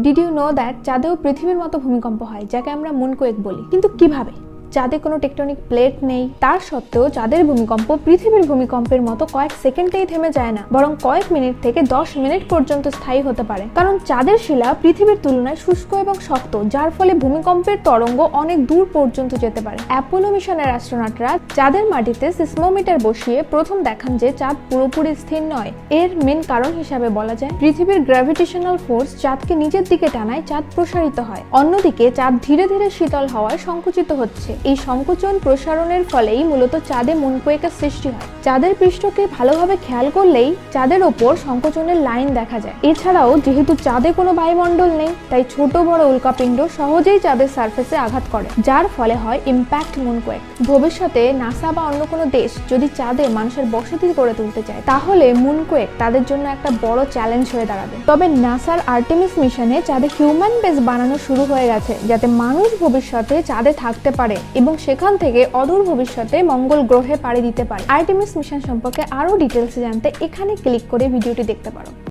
Did you know that চাঁদেও পৃথিবীর মতো ভূমিকম্প হয়, যাকে আমরা মুনকোয়েক বলি। কিন্তু কিভাবে? চাঁদে কোনো টেকটনিক প্লেট নেই, তার সত্ত্বেও চাঁদের ভূমিকম্প পৃথিবীর ভূমিকম্পের মতো কয়েক সেকেন্ডেই থেমে যায় না, বরং কয়েক মিনিট থেকে 10 মিনিট পর্যন্ত স্থায়ী হতে পারে। কারণ চাঁদের শিলা পৃথিবীর তুলনায় শুষ্ক এবং শক্ত, যার ফলে ভূমিকম্পের তরঙ্গ অনেক দূর পর্যন্ত যেতে পারে। অ্যাপোলো মিশনের অ্যাস্ট্রোনটরা চাঁদের মাটিতে সিসমোমিটার বসিয়ে প্রথম দেখান যে চাঁদ পুরোপুরি স্থির নয়। এর মেন কারণ হিসাবে বলা যায় পৃথিবীর গ্র্যাভিটেশনাল ফোর্স চাঁদকে নিচের দিকে টানায় চাঁদ প্রসারিত হয়। অন্যদিকে চাঁদ ধীরে ধীরে শীতল হওয়ায় সংকুচিত হচ্ছে। এই সংকোচন প্রসারণের ফলেই মূলত চাঁদে মুনকোয়েকের সৃষ্টি হয়। চাঁদের পৃষ্ঠকে ভালোভাবে খেয়াল করলেই চাঁদের ওপর সংকোচনের লাইন দেখা যায়। এছাড়াও যেহেতু চাঁদে কোনো বায়ুমণ্ডল নেই, তাই ছোট বড় উল্কাপিণ্ড সহজেই চাঁদের সারফেসে আঘাত করে, যার ফলে হয় ইম্প্যাক্ট মুনকোয়েক। ভবিষ্যতে নাসা বা অন্য কোনো দেশ যদি চাঁদে মানুষের বসতি গড়ে তুলতে চায়, তাহলে মুনকোয়েক তাদের জন্য একটা বড় চ্যালেঞ্জ হয়ে দাঁড়াবে। তবে নাসার আর্টেমিস মিশনে চাঁদে হিউম্যান বেস বানানো শুরু হয়ে গেছে, যাতে মানুষ ভবিষ্যতে চাঁদে থাকতে পারে এবং সেখান থেকে অদূর ভবিষ্যতে মঙ্গল গ্রহে পাড়ি দিতে পারে। আর্টেমিস মিশন সম্পর্কে আরো ডিটেলসে জানতে এখানে ক্লিক করে ভিডিওটি দেখতে পারো।